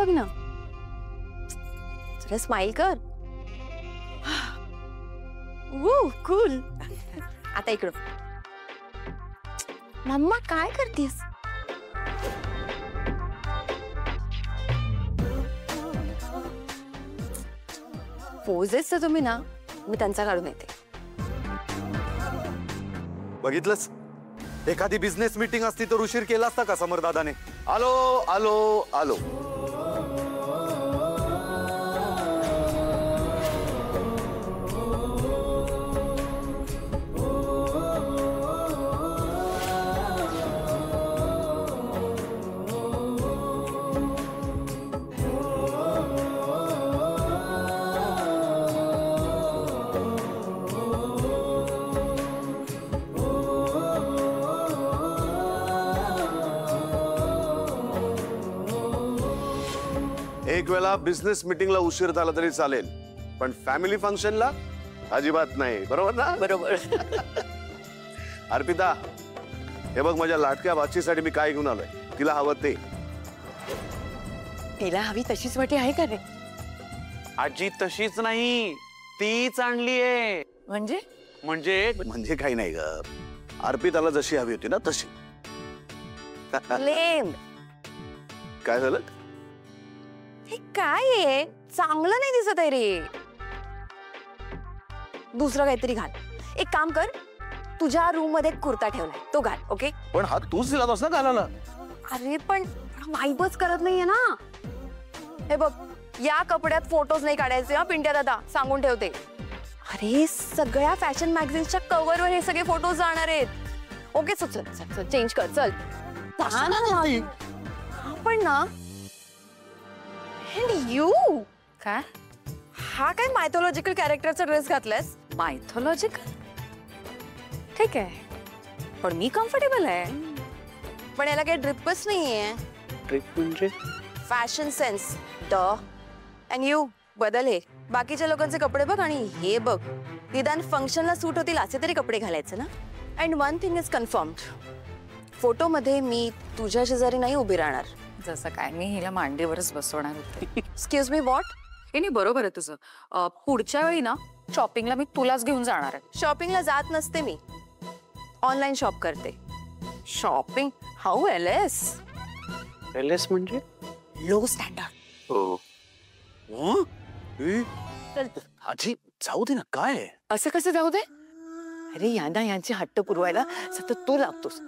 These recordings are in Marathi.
बघ ना, जरा स्माइल कर. कूल. आता इकडं. मम्मा काय करतेस? पोजेस तर तुम्ही ना, मी त्यांचा काढून येते. बघितलंस, एखादी बिझनेस मीटिंग असती तर उशीर केला असता का समरदादाने? आलो आलो आलो. एक वेळा बिझनेस मीटिंगला उशीर झाला तरी चालेल, पण फॅमिली फंक्शनला अजिबात नाही. बरोबर ना? बरोबर. अर्पिता, हे बघ माझ्या लाटक्या बाचीसाठी मी काय घेऊन आलोय. तिला हवं ते. तिला हवी तशीच वाटी आहे का रे? आजी तशीच नाही, तीच आणलीये. म्हणजे म्हणजे काही नाही ग, अर्पिताला जशी हवी होती ना तशी. लेम. काय झालं? हे काय आहे? चांगलं नाही दिसत आहे रे. दुसरं काहीतरी घाल. एक काम कर, तुझ्या रूम मध्ये कुर्ता ठेवलाय तो घाल. ओके? पण हा तूच दिला होतास ना घालायला. अरे पण वाईबच करत नाहीये ना. हे बघ, या कपड्यात फोटोज नाही काढायचे हा पिंट्या दादा, सांगून ठेवते. अरे सगळ्या फॅशन मॅगझिन्सच्या कव्हरवर हे सगळे फोटोज जाणार आहेत. ओके, चल चल चल चेंज कर. चल. पण ना, यू काय हा काय मायथॉलॉजिकल कॅरेक्टरचा ड्रेस घातलायस? मायथॉलॉजिकल ठीक आहे, पण मी कम्फर्टेबल आहे. पण याला काही ड्रिपच नाहीये. ट्रिप म्हणजे fashion sense the. And you बदल. हे बाकीच्या लोकांचे कपडे बघ आणि हे बघ. निदान फंक्शनला सूट होतील असे तरी कपडे घालायचे ना. And one thing is confirmed, फोटोमध्ये मी तुझ्या शेजारी नाही उभी राहणार. जसं काय मी हिला मांडीवरच बसवणार होते. Excuse me, what? हे नाही, बरोबर आहे तुझं. पुढच्या वेळी ना शॉपिंगला मी तुलाच घेऊन जाणार आहे. शॉपिंगला जात नसते मी, ऑनलाईन शॉप करते. शॉपिंग? How LS? एलएस म्हणजे लो स्टँडर्ड. हो. आजी जाऊ दे ना. काय असं कसं जाऊ दे? अरे यांना यांची हट्ट पुरवायला सतत तू लागतोस.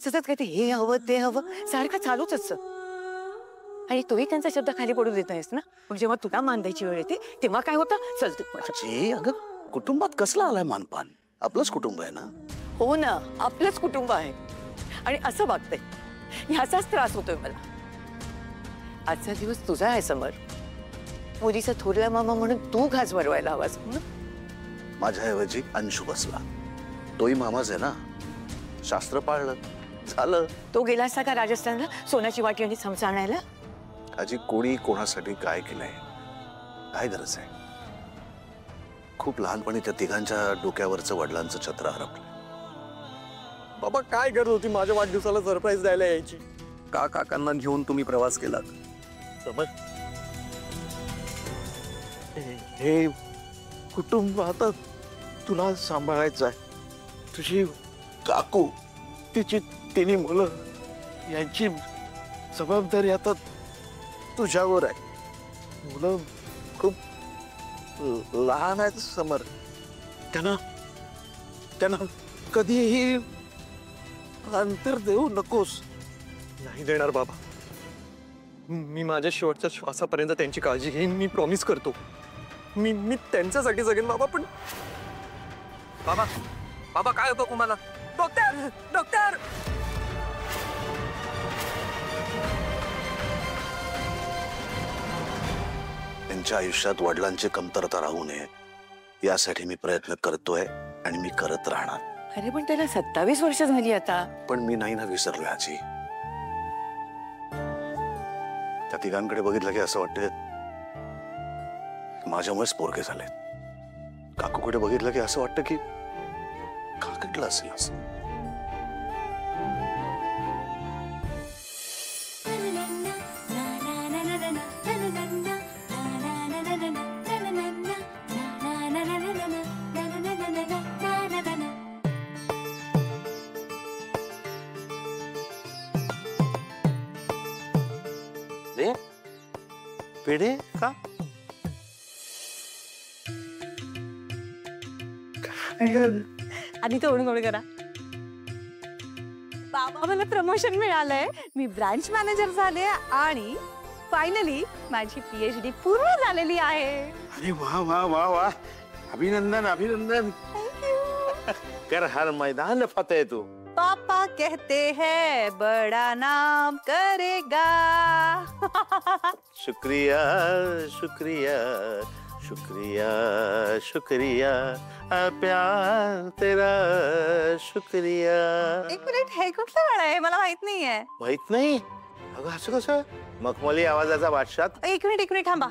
सतत काय ते हे हवं ते हवं सारखं चालूच असतं. आणि तोही त्यांचा शब्द खाली पडू देत नाहीस ना. मग जेव्हा तुला मान द्यायची वेळ येते तेव्हा काय होतं? चलते. अगं कुटुंबात कसला आलाय मानपान? आपलंच कुटुंब आहे ना. हो ना, आपलंच कुटुंब आहे आणि असं वागतंय. ह्याचाच त्रास होतोय मला. आजचा दिवस तुझा आहे समर. मुलीचा थोरला मामा म्हणून तू घास भरवायला हवास. माझ्याऐवजी अंशू बसला. तोही मामाच आहे ना. शास्त्र पाळलं झालं. तो गेला असता का राजस्थानला सोन्याची वाटी आणि चमचा आणायला? आजी कोणी कोणासाठी काय केलंय, काय गरज आहे? खूप लहानपणी त्या तिघांच्या डोक्यावरचं वडिलांचं छत्र हरपलं. बाबा काय गरज होती माझ्या वाढदिवसाला सरप्राईज द्यायला यायची? काकांना घेऊन तुम्ही प्रवास केला. समज हे कुटुंब आता तुला सांभाळायचं आहे. तुझी काकू, तिची तिन्ही मुलं, यांची जबाबदारी आता तुझ्यावर आहे. मुलं खूप लहान आहेत समर. त्यांना कधीही अंतर देऊ नकोस. नाही देणार बाबा. मी माझ्या शेवटच्या श्वासापर्यंत त्यांची काळजी घेईन. मी प्रॉमिस करतो. मी त्यांच्यासाठी जगेन बाबा. पण बाबा बाबा काय होतं तुम्हाला? Doctor doctor. त्यांच्या आयुष्यात वडिलांची कमतरता राहू नये यासाठी मी प्रयत्न करतोय आणि मी करत राहणार. अरे पण त्याला 27 वर्ष झाली आता. पण मी नाही ना विसरलो आजी. त्या तिघांकडे बघितलं की असं वाटतं माझ्यामुळेच पोरके झाले. काकूकडे बघितलं की असं वाटतं की काकडलं असेल असं. पेढे का? आधी तोंड गोड करा. बाबा मला प्रमोशन मिळालंय. मी ब्रांच मॅनेजर झाले आणि फायनली माझी PhD पूर्ण झालेली आहे. अरे वाह वाह वाह वाह, अभिनंदन अभिनंदन. कर हर मैदान फतेह तू. पापा कहते हैं बड़ा नाम करेगा. शुक्रिया शुक्रिया शुक्रिया शुक्रिया प्यार तेरा शुक्रिया. एक मिनिट, हे कुठलं गाणं आहे? मला माहित नाहीये. माहित नाही? अगं असं कसं? मखमली आवाजाचा बादशाह. एक मिनिट थांबा.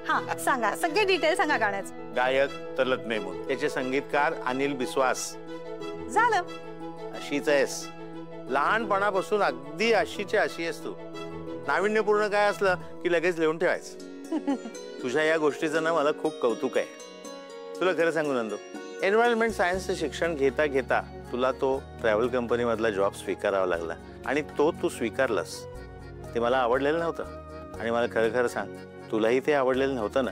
हा सांगा, सगळे डिटेल सांगा गाण्याचं. गायक तलत मेहमूद, त्याचे संगीतकार अनिल बिस्वास. झालं. अशीच आहेस, लहानपणापासून अगदी अशीच्या अशी आहेस तू. नाविन्यपूर्ण काय असलं की लगेच लिहून ठेवायचं. तुझ्या या गोष्टीचं ना मला खूप कौतुक आहे. तुला खरं सांगू नंदू, एन्व्हायरमेंट सायन्सचं शिक्षण घेता घेता तुला तो ट्रॅव्हल कंपनी मधला जॉब स्वीकारावा लागला आणि तो तू स्वीकारलास. ते मला आवडलेलं नव्हतं आणि मला खरं खरं सांग, तुलाही ते आवडलेलं नव्हतं ना.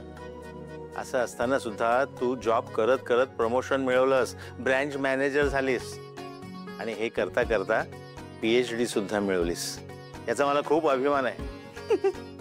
असं असताना सुद्धा तू जॉब करत करत प्रमोशन मिळवलंस, ब्रँच मॅनेजर झालीस आणि हे करता करता PhD सुद्धा मिळवलीस. याचा मला खूप अभिमान आहे.